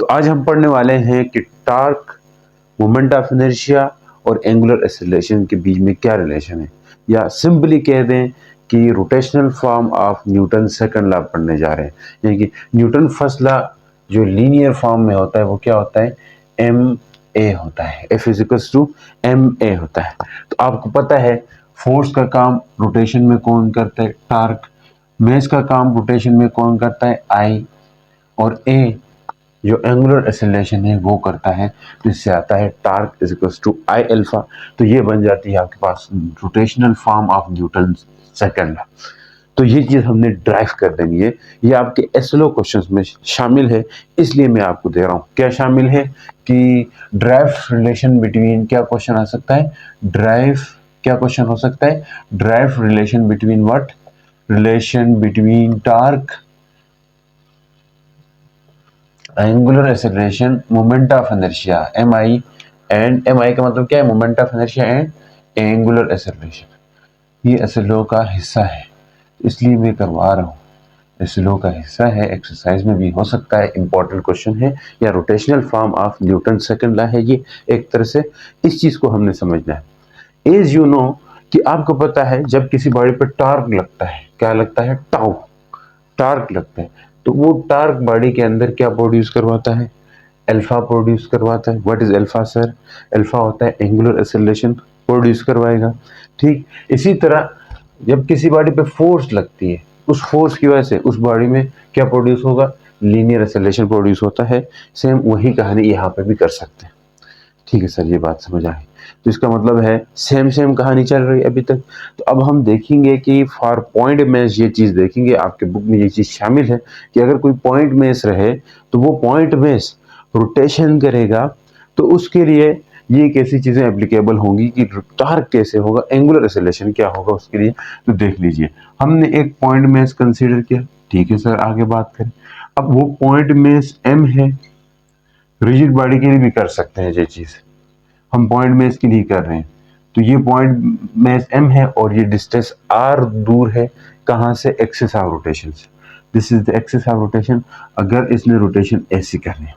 तो आज हम पढ़ने वाले हैं कि टॉर्क, मोमेंट ऑफ इनर्शिया और एंगुलर एक्सेलरेशन के बीच में क्या रिलेशन है, या सिंपली कह दें कि rotational form of Newton second law पढ़ने जा रहे हैं। यानी कि न्यूटन फर्स्ट लॉ जो लीनियर फॉर्म में होता है वो क्या होता है, एम ए होता है, F is equals to M A होता है। तो आपको पता है फोर्स का काम रोटेशन में कौन करता है, टॉर्क। मेस का काम रोटेशन में कौन करता है, आई। और ए जो एंगुलर एक्सेलरेशन है वो करता है, तो इससे आता है torque is equals to I alpha. तो ये बन जाती है आपके पास rotational form of Newton second law. तो ये चीज हमने ड्राइव कर देनी है, ये आपके एसएलओ क्वेश्चंस में शामिल है, इसलिए मैं आपको दे रहा हूँ। क्या शामिल है कि ड्राइव रिलेशन बिटवीन, क्या क्वेश्चन आ सकता है, ड्राइव, क्या क्वेश्चन हो सकता है, drive relation between what, relation between torque, angular acceleration, moment of inertia M I, and M I का मतलब क्या है, moment of inertia and angular acceleration. ये एसएलओ का हिस्सा है, इसलिए मैं करवा रहा हूँ, एसएलओ का हिस्सा है, एक्सरसाइज में भी हो सकता है, इंपॉर्टेंट क्वेश्चन है, या rotational form of Newton second law है। ये एक तरह से इस चीज को हमने समझना है। एज यू नो कि आपको पता है जब किसी बॉडी पर टॉर्क लगता है, क्या लगता है, टाउ, टॉर्क लगता है, तो वो टॉर्क बॉडी के अंदर क्या प्रोड्यूस करवाता है, अल्फा प्रोड्यूस करवाता है। What is alpha sir, alpha होता है एंगुलर एक्सेलरेशन प्रोड्यूस करवाएगा। ठीक इसी तरह जब किसी बॉडी पे फोर्स लगती है, उस फोर्स की वजह से उस बॉडी में क्या प्रोड्यूस होगा, लीनियर एक्सेलरेशन प्रोड्यूस होता है। सेम वही कहानी यहाँ पे भी कर सकते हैं। ठीक है सर, ये बात समझ आई। तो इसका मतलब है सेम सेम कहानी चल रही है अभी तक। तो अब हम देखेंगे कि फॉर पॉइंट मेस, ये चीज देखेंगे, आपके बुक में ये चीज शामिल है कि अगर कोई पॉइंट मेस रहे तो वो पॉइंट मेस रोटेशन करेगा, तो उसके लिए ये कैसी चीजें एप्लीकेबल होंगी कि टॉर्क कैसे होगा, एंगुलर एक्सेलरेशन क्या होगा उसके लिए। तो देख लीजिए, हमने एक पॉइंट मेस कंसीडर किया, ठीक है सर, आगे बात करें। अब वो पॉइंट मेस एम है, रिजिड बॉडी के लिए भी कर सकते हैं ये चीज, हम पॉइंट मेस के लिए कर रहे हैं। तो ये पॉइंट मेस एम है और ये डिस्टेंस आर दूर है, कहां से, एक्सिस ऑफ रोटेशन से। This is the axis of rotation. अगर इसने रोटेशन ऐसी करनी है,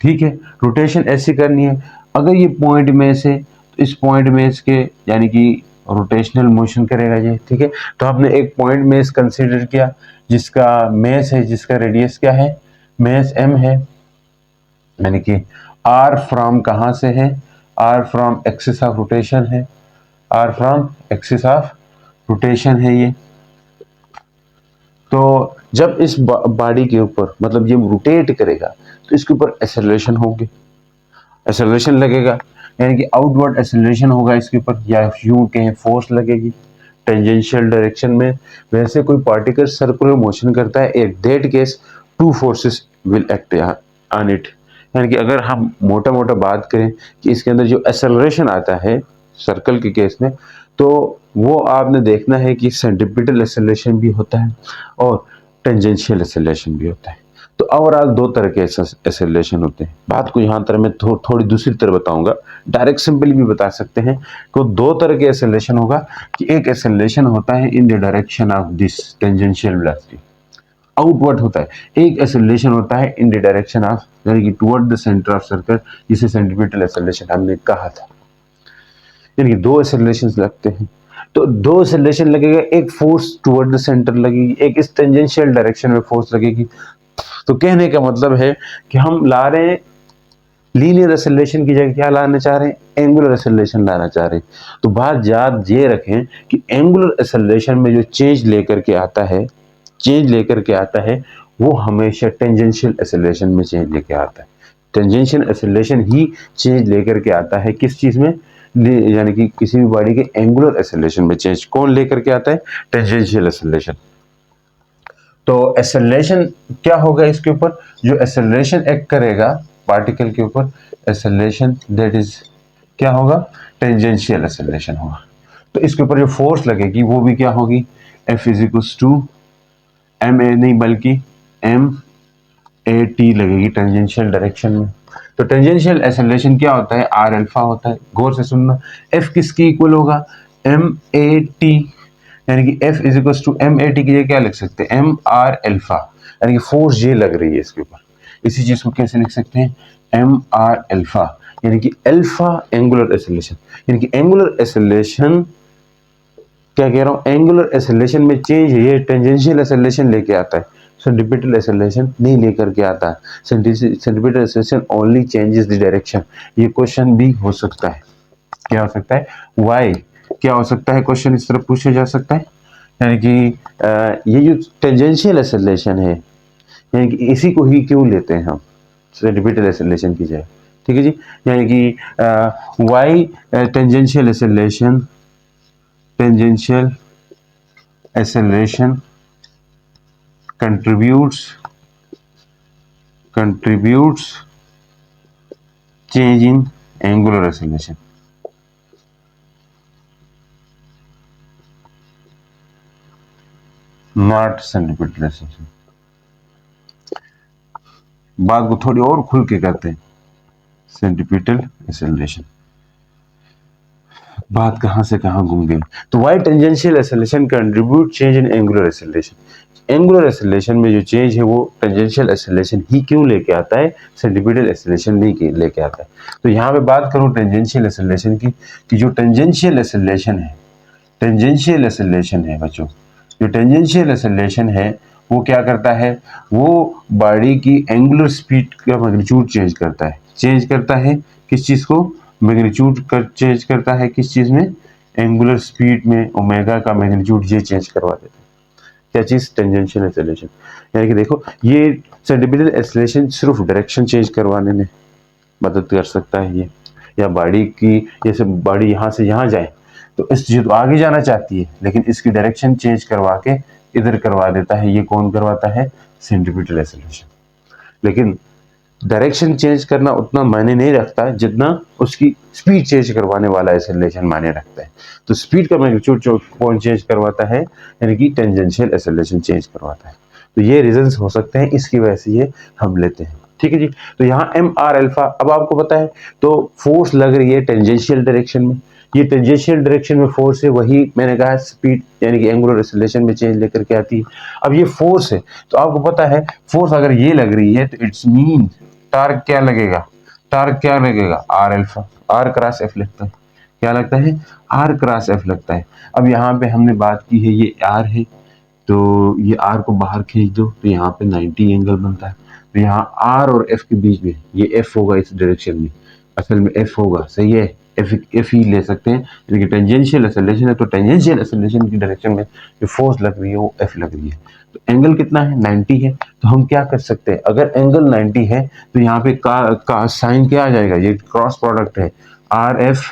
ठीक है, रोटेशन ऐसी करनी है, अगर ये पॉइंट मेस है तो इस पॉइंट मेस के यानी कि रोटेशनल मोशन करेगा ये, ठीक है। तो आपने एक पॉइंट मेस कंसीडर किया जिसका मेस है, जिसका रेडियस क्या है, मेस एम है, यानी कि आर फ्रॉम कहां से है, R from axis of rotation है, R from axis of rotation है ये। तो जब इस बॉडी के ऊपर मतलब ये रोटेट करेगा तो इसके ऊपर एक्सेलरेशन होगी, एक्सेलरेशन लगेगा, यानी कि आउटवर्ड एक्सेलरेशन होगा इसके ऊपर, या यूं कहें फोर्स लगेगी टेंजेंशियल डायरेक्शन में। वैसे कोई पार्टिकल सर्कुलर मोशन करता है, at that case two forces will act on it. यानी कि अगर हम मोटा मोटा बात करें कि इसके अंदर जो एक्सेलरेशन आता है सर्कल के केस में, तो वो आपने देखना है कि सेंट्रीपिटल एक्सेलरेशन भी होता है और टेंजेंशियल एक्सेलरेशन भी होता है। तो ओवरऑल दो तरह के एक्सेलरेशन होते हैं। बात को यहाँ तरह मैं थोड़ी दूसरी तरह बताऊंगा, डायरेक्ट सिंपली भी बता सकते हैं कि दो तरह के एक्सेलरेशन होगा, कि एक एक्सेलरेशन होता है in the direction of this tangential velocity, outward होता है। एक एक्सेलरेशन होता है इन द डायरेक्शन ऑफ, यानी कि toward the centre of circle, जिसे सेंट्रीपिटल एक्सेलरेशन हमने कहा था। यानी कि दो एक्सेलरेशन लगते हैं। तो दो एक्सेलरेशन लगेगा, एक फोर्स टुवर्ड द सेंटर लगेगी, एक इस टेंजेंशियल डायरेक्शन में फोर्स लगेगी। तो कहने का मतलब है कि हम ला रहे हैं लीनियर एक्सेलरेशन की जगह क्या लाना चाह रहे हैं, एंगुलर एक्सेलरेशन लाना चाह रहे हैं। तो बात याद ये रखें कि एंगुलर एक्सेलरेशन में जो चेंज लेकर के आता है, चेंज लेकर के आता है, वो हमेशा टेंजेंशियल एक्सेलरेशन में चेंज लेके आता है। टेंजेंशियल एक्सेलरेशन ही चेंज लेकर के आता है किस चीज में, यानी कि किसी भी बॉडी के एंगुलर एक्सेलरेशन में चेंज कौन लेकर के आता है, टेंजेंशियल एक्सेलरेशन। तो एक्सेलरेशन क्या होगा इसके ऊपर, जो एक्सेलरेशन एक्ट करेगा पार्टिकल के ऊपर, एक्सेलरेशन दैट इज क्या होगा, टेंजेंशियल एक्सेलरेशन होगा। तो इसके ऊपर जो फोर्स लगेगी वो भी क्या होगी, F is equals to M A नहीं बल्कि एम ए टी लगेगी टेंजेंशियल डायरेक्शन में। तो टेंजेंशियल एक्सेलरेशन क्या होता है, आर अल्फा होता है। गौर से सुनना, F किसकी इक्वल होगा, एम ए टी, यानी कि F is equal to M A T की जगह क्या लिख सकते हैं, एम आर अल्फा, यानी कि फोर्स ये लग रही है इसके ऊपर। इसी चीज को कैसे लिख सकते हैं, एम आर अल्फा, यानी कि अल्फा एंगुलर एक्सेलरेशन, यानी कि एंगुलर एक्सेलरेशन, क्या कह रहा हूं, एंगुलर एक्सेलरेशन में चेंज है, ये टेंजेंशियल एक्सेलरेशन लेके आता है, सेंट्रीपिटल एक्सेलरेशन नहीं लेकर के आता है। Centripetal acceleration only changes the direction. ये क्वेश्चन भी हो सकता है, क्या हो सकता है, वाई, क्या हो सकता है, क्वेश्चन इस तरह पूछा जा सकता है, यानी कि ये जो टेंजेंशियल एक्सेलरेशन है, यानी कि इसी को ही क्यों लेते हैं हम सेंट्रीपिटल एक्सेलरेशन की जगह, ठीक है जी, यानी कि why tangential acceleration, tangential acceleration contributes change in angular acceleration, not centripetal acceleration। बात को थोड़ी और खुल के करते हैं, सेंट्रीपिटल एक्सेलरेशन, बात कहां से कहां घूम गई। तो why tangential acceleration contribute change in angular acceleration, angular acceleration में जो चेंज है वो टेंजेंशियल एक्सेलरेशन ही क्यों लेके आता है, सेंट्रीपिटल एक्सेलरेशन नहीं लेके आता है। तो यहाँ पे बात करूं टेंजेंशियल एक्सेलरेशन की, कि जो टेंजेंशियल एक्सेलरेशन है, टेंजेंशियल एक्सेलरेशन है बच्चों, जो टेंजेंशियल एक्सेलरेशन है वो क्या करता है, वो बॉडी की एंगुलर स्पीड का मैग्नीट्यूड चेंज करता है, चेंज करता है किस चीज को, मैग्नीट्यूड कर चेंज करता है किस चीज में, एंगुलर स्पीड में ओमेगा का मैग्नीट्यूड ये चेंज करवा देता है। क्या चीज, टेंजेंशियल एक्सेलरेशन, यानी कि देखो ये सेंट्रीपिटल एक्सेलरेशन सिर्फ डायरेक्शन चेंज करवाने में मदद कर सकता है ये, या बॉडी की जैसे बॉडी यहाँ से यहाँ जाए तो इस चीज तो आगे जाना चाहती है, लेकिन इसकी डायरेक्शन चेंज करवा के इधर करवा देता है, ये कौन करवाता है, सेंट्रीपिटल एक्सेलरेशन। लेकिन डायरेक्शन चेंज करना उतना मायने नहीं रखता जितना उसकी स्पीड चेंज करवाने वाला एक्सेलरेशन मायने रखता है। तो स्पीड का मैग्नीट्यूड जो कौन चेंज करवाता है, यानी कि टेंजेंशियल एक्सेलरेशन चेंज करवाता है। तो ये रीजंस हो सकते हैं, इसकी वजह से ये हम लेते हैं, ठीक है जी। तो यहाँ एम आर अल्फा, अब आपको पता है तो फोर्स लग रही है टेंजेंशियल डायरेक्शन में, ये टेंजेंशियल डायरेक्शन में फोर्स है, वही मैंने कहा स्पीड यानी कि एंगुलर एक्सेलरेशन में चेंज लेकर के आती है। अब ये फोर्स है, तो आपको पता है फोर्स अगर ये लग रही है तो इट्स मीन टार्क क्या लगेगा, टार्क क्या लगेगा, R alpha, R cross F लगता है, क्या लगता है, आर क्रॉस एफ लगता है। अब यहाँ पे हमने बात की है ये आर है, तो ये आर को बाहर खींच दो तो यहाँ पे 90 एंगल बनता है। तो यहाँ आर और एफ के बीच में ये एफ होगा इस डायरेक्शन में, असल में एफ होगा, सही है, एफ ही ले सकते हैं, यानी कि टेंजेंशियल एक्सेलरेशन है तो टेंजेंशियल एक्सेलरेशन की डायरेक्शन में जो फोर्स लग रही है वो एफ लग रही है। तो एंगल कितना है, 90 है। तो हम क्या कर सकते हैं, अगर एंगल 90 है तो यहाँ पे का साइन क्या आ जाएगा, ये क्रॉस प्रोडक्ट है, आर एफ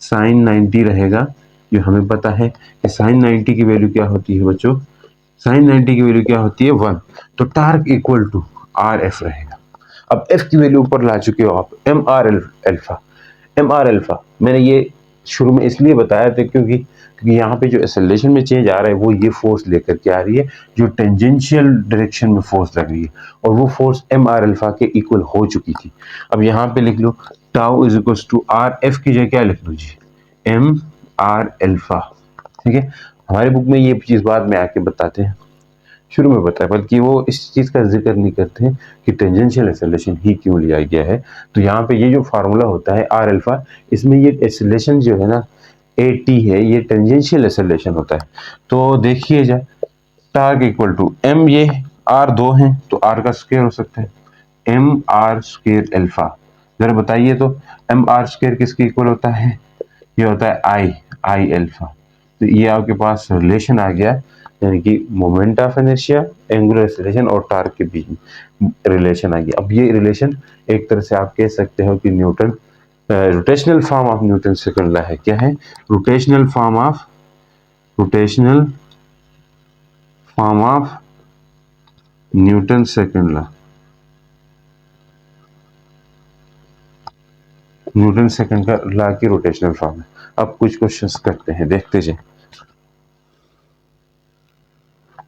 साइन 90 रहेगा, जो हमें पता है कि साइन 90 की वैल्यू क्या होती है बच्चों, साइन 90 की वैल्यू क्या होती है 1, तो torque equal to R F रहेगा। अब एफ की वैल्यू ऊपर ला चुके हो आप, M R alpha, M R alpha मैंने ये शुरू में इसलिए बताया था क्योंकि यहाँ पे जो एक्सेलरेशन में चेंज आ रहा है वो ये फोर्स लेकर के आ रही है जो टेंजेंशियल डायरेक्शन में फोर्स लग रही है, और वो फोर्स एम आर अल्फा के इक्वल हो चुकी थी। अब यहाँ पे लिख लो tau is equal to R F की जगह क्या लिख लो जी, एम आर अल्फा, ठीक है। हमारे बुक में ये चीज बाद में आके बताते हैं, शुरू में बताया, बल्कि वो इस चीज का जिक्र नहीं करते कि टेंजेंशियल एक्सेलरेशन ही क्यों लिया गया है। तो यहाँ पे ये जो फार्मूला होता है आर अल्फा, इसमें ये एक्सेलरेशन जो है ना ए टी है, ये टेंजेंशियल एक्सेलरेशन होता है। तो देखिए जा टार्क इक्वल टू एम, ये आर दो है तो आर का स्क्वायर हो सकता है, एम आर स्क्वायर अल्फा, जरा बताइए तो एम आर स्क्वायर किसके इक्वल होता है, ये होता है आई, आई अल्फा। तो ये आपके पास रिलेशन आ गया, यानी कि moment of inertia, angular acceleration और टार्क के बीच में रिलेशन आ गया। अब ये रिलेशन एक तरह से आप कह सकते हो कि Newton rotational form of Newton second law है। क्या है, rotational form of, rotational form of Newton second law, Newton second का लॉ की रोटेशनल फॉर्म है। अब कुछ क्वेश्चंस करते हैं, देखते जाए।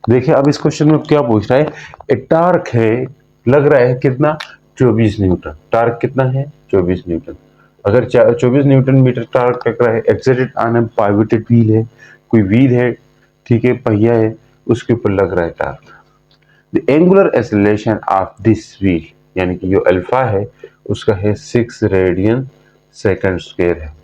देखिए अब इस क्वेश्चन में क्या पूछ रहा है, एक टार्क है, लग रहा है कितना 24 न्यूटन, टार्क कितना है 24 न्यूटन। अगर 24 न्यूटन मीटर टार्क लग रहा है, एक्सेटेड ऑन ए पाइवोटेड व्हील है, कोई व्हील है, ठीक है, पहिया है, उसके ऊपर लग रहा है torque. The angular acceleration of this wheel, यानी कि जो अल्फा है उसका है 6 रेडियन सेकंड स्क्वायर है।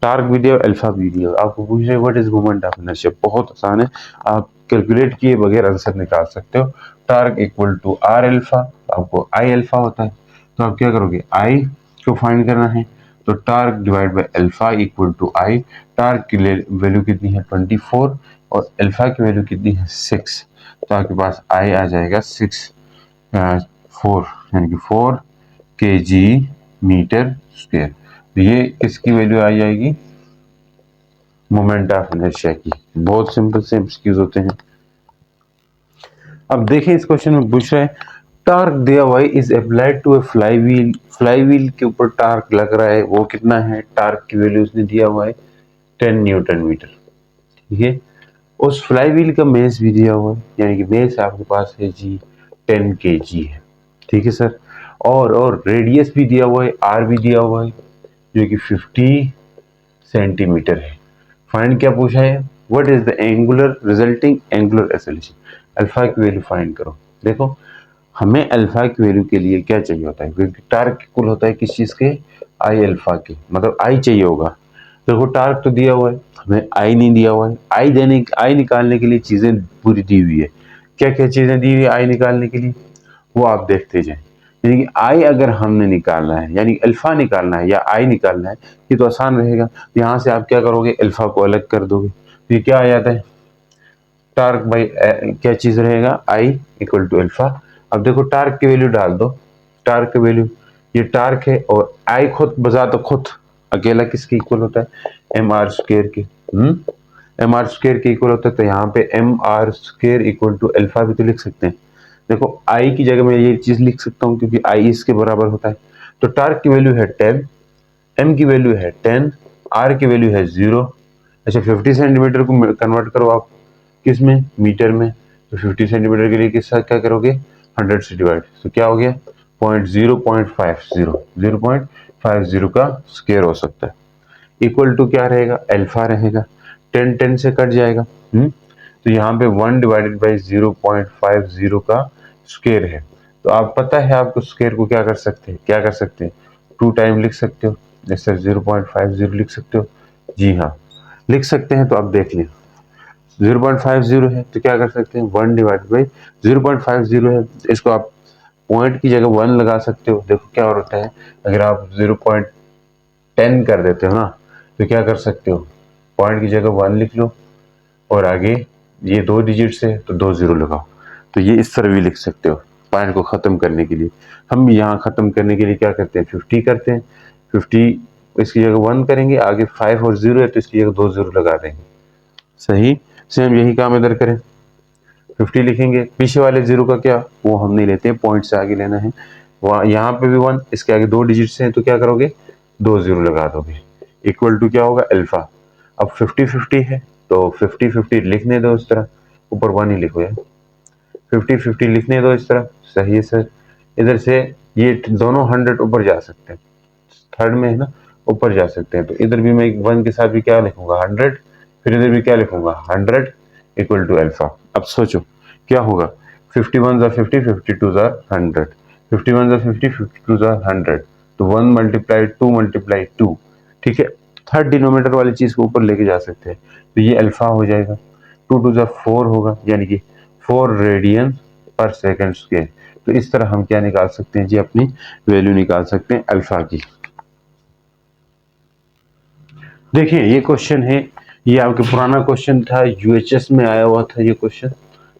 टार्क भी दिया, अल्फा भी दिया। आपको पूछ रहे what is moment of inertia, बहुत आसान है, आप कैलकुलेट किए बगैर आंसर निकाल सकते हो। Torque equal to R alpha, आपको आई अल्फा होता है, तो आप क्या करोगे, आई को फाइंड करना है, तो torque divide by alpha equal to I. Torque की वैल्यू कितनी है 24 और अल्फा की वैल्यू कितनी है 6, तो आपके पास आई आ जाएगा 4 यानी कि 4 kg मीटर स्क्वायर। तो ये किसकी वैल्यू आ जाएगी, मोमेंट ऑफ इनर्शिया की। बहुत सिंपल से एमसीक्यूज होते हैं। अब देखें इस क्वेश्चन में पूछ रहा है टार्क दिया हुआ is applied to a flywheel, flywheel के ऊपर टार्क लग रहा है, वो कितना है, टार्क की वैल्यू उसने दिया हुआ है 10 न्यूटन मीटर। ठीक है, उस फ्लाईव्हील का मेस भी दिया हुआ है, यानी कि मेस आपके पास है जी 10 kg है। ठीक है सर, और रेडियस भी दिया हुआ है, आर भी दिया हुआ है जो कि 50 सेंटीमीटर है। फाइंड क्या पूछा है, what is the angular resulting angular acceleration, alpha की वैल्यू फाइंड करो। देखो हमें अल्फा की वैल्यू के लिए क्या चाहिए होता है, क्योंकि टार्क इक्वल होता है किस चीज के, आई अल्फा के, मतलब आई चाहिए होगा। देखो टार्क तो दिया हुआ है, हमें आई नहीं दिया हुआ है। आई निकालने के लिए चीजें पूरी दी हुई है। क्या क्या चीजें दी हुई है आई निकालने के लिए, वो आप देखते जाएं। यानी कि आई अगर हमने निकालना है, यानी अल्फा निकालना है या आई निकालना है, ये तो आसान रहेगा। यहाँ से आप क्या करोगे, अल्फा को अलग कर दोगे, तो ये क्या आ जाता है, टार्क बाई क्या चीज रहेगा, आई इक्वल टू अल्फा। अब देखो टार्क की वैल्यू डाल दो, टार्क की वैल्यू, ये टार्क है और आई खुद बजा तो खुद अकेला किसके इक्वल होता है, एम आर स्क्वायर के। एम आर स्क्वायर के इक्वल होता है, तो यहाँ पे M R square equal to alpha भी तो लिख सकते हैं। देखो आई की जगह मैं ये चीज लिख सकता हूँ क्योंकि आई इसके बराबर होता है। तो टार्क की वैल्यू है 10, एम की वैल्यू है 10, आर की वैल्यू है 0। अच्छा 50 सेंटीमीटर को कन्वर्ट करो आप किस में, मीटर में, तो 50 सेंटीमीटर के लिए किस साथ क्या करोगे, 100 से डिवाइड, तो क्या हो गया 0.050, 0.50 का स्क्वायर हो सकता है। इक्वल टू क्या रहेगा, अल्फा रहेगा, 10 10 से कट जाएगा। तो यहाँ पे 1 डिवाइडेड बाई 0.50 का स्क्वायर है। तो आप पता है आपको स्क्वायर को क्या कर सकते हैं, 2 टाइम लिख सकते हो, जैसे 0.50 लिख सकते हो, जी हाँ लिख सकते हैं। तो आप देख लें 0.50 है तो क्या कर सकते हैं, 1 डिवाइड बाई 0.50 है, इसको आप पॉइंट की जगह 1 लगा सकते हो। देखो क्या होता है, अगर आप 0.10 कर देते हो ना, तो क्या कर सकते हो, पॉइंट की जगह 1 लिख लो और आगे ये 2 डिजिट है तो 2 0 लगाओ। तो ये इस तरह भी लिख सकते हो पॉइंट को खत्म करने के लिए। हम यहाँ खत्म करने के लिए क्या करते हैं, 50 करते हैं, 50 इसकी जगह 1 करेंगे, आगे 5 और 0 है तो इसकी जगह 2 0 लगा देंगे। सही, सेम यही काम इधर करें, 50 लिखेंगे, पीछे वाले 0 का क्या, वो हम नहीं लेते हैं, पॉइंट से आगे लेना है। वहाँ यहाँ पे भी 1, इसके आगे 2 डिजिट हैं तो क्या करोगे, 2 0 लगा दोगे। इक्वल टू क्या होगा, अल्फा। अब 50 50 है तो 50 50 लिखने दो इस तरह, ऊपर 1 ही लिखो यार, 50 50 लिखने दो इस तरह। सही है सर, इधर से ये दोनों 100 ऊपर जा सकते हैं, थर्ड में है ना, ऊपर जा सकते हैं। तो इधर भी मैं 1 के साथ भी क्या लिखूंगा 100, फिर इधर भी क्या लिखूंगा 100 इक्वल टू अल्फा। अब सोचो क्या होगा, 51 50, 52 100, 51 50, 52 100, तो 1 मल्टीप्लाई 2 मल्टीप्लाई 2, ठीक है। थर्ड डिनोमिनेटर वाली चीज को ऊपर लेके जा सकते हैं, तो ये अल्फा हो जाएगा, 2 2 4 होगा, यानी कि 4 रेडियन पर सेकंड स्क्वायर। तो इस तरह हम क्या निकाल सकते हैं जी, अपनी वैल्यू निकाल सकते हैं अल्फा की। देखिए ये क्वेश्चन है, ये आपके पुराना क्वेश्चन था, यूएचएस में आया हुआ था ये क्वेश्चन।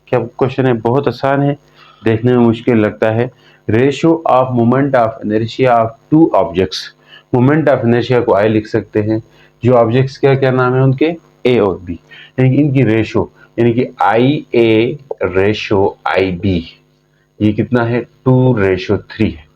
क्या क्वेश्चन है, बहुत आसान है, देखने में मुश्किल लगता है। Ratio of moment of inertia of two objects, moment of inertia को आई लिख सकते हैं, जो ऑब्जेक्ट्स क्या क्या नाम है उनके, ए और बी, यानी कि इनकी रेशियो, यानी कि आई ए रेशियो आई बी, ये कितना है 2:3 है,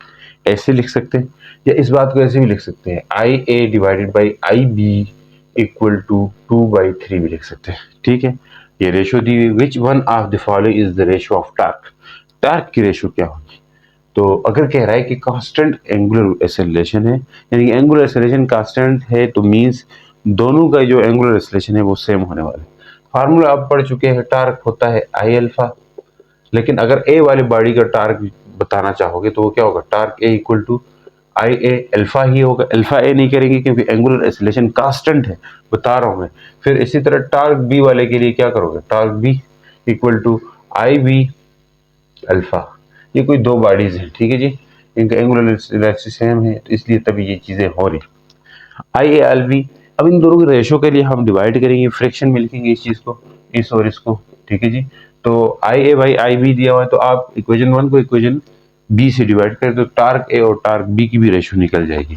ऐसे लिख सकते हैं। या इस बात को ऐसे भी लिख सकते हैं, I A divided by I B equal to 2/3 भी लिख सकते हैं। ठीक है, ये रेशियो दी हुई, which one of the following is the ratio of torque, torque की रेशियो क्या होगी। तो अगर कह रहा है कि कांस्टेंट एंगुलर एक्सेलरेशन है, यानी कि एंगुलर एक्सेलरेशन कांस्टेंट है, तो मींस दोनों का जो एंगुलर एक्सेलरेशन है वो सेम होने वाला है। फार्मूला आप पढ़ चुके हैं, टार्क होता है आई अल्फा, लेकिन अगर ए वाली बॉडी का टार्क बताना चाहोगे तो वो क्या होगा, torque A equal to I A alpha ही होगा। अल्फा ए नहीं करेंगे क्योंकि एंगुलर एक्सीलरेशन कांस्टेंट है, बता रहा हूं मैं। फिर इसी तरह टार्क बी वाले के लिए क्या करोगे, torque B equal to I B alpha. ये कोई दो बॉडीज हैं, ठीक है जी, इनका एंगुलर एक्सीलरेशन सेम है, तो इसलिए तभी ये चीजें हो रही। आई ए एल बी, अब इन दोनों के रेशो के लिए हम डिवाइड करेंगे, फ्रैक्शन में लिखेंगे इस चीज को, इस और इसको, ठीक है जी। तो आई ए बाई आई बी दिया हुआ है, तो आप इक्वेशन 1 को इक्वेशन बी से डिवाइड करें तो टार्क ए और टार्क बी की भी रेशो निकल जाएगी।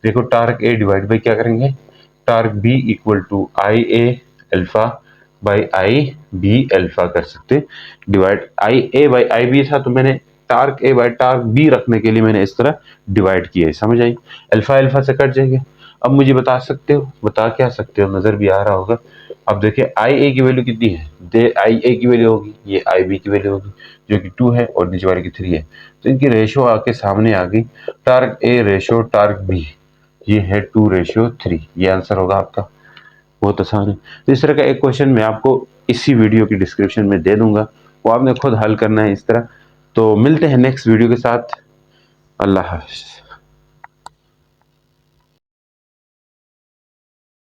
देखो टार्क ए डिवाइड बाई क्या करेंगे, torque B equal to I A alpha by I B alpha कर सकते, divide I A by I B था तो मैंने torque A by torque B रखने के लिए मैंने इस तरह डिवाइड किया है, समझ आई। अल्फा अल्फा से कट जाएंगे। अब मुझे बता सकते हो, बता क्या सकते हो, नजर भी आ रहा होगा। अब देखिए आई ए की वैल्यू कितनी है, दे आई ए की वैल्यू होगी, ये आई बी की वैल्यू होगी जो कि 2 है और नीचे वाले की 3 है, तो इनकी रेशो आके सामने आ गई, टार्क ए रेशो टार्क बी, ये है 2:3, ये आंसर होगा आपका। बहुत आसान है। तो इस तरह का एक क्वेश्चन मैं आपको इसी वीडियो की डिस्क्रिप्शन में दे दूंगा, वो आपने खुद हल करना है इस तरह। तो मिलते हैं नेक्स्ट वीडियो के साथ। अल्लाह हाफिज।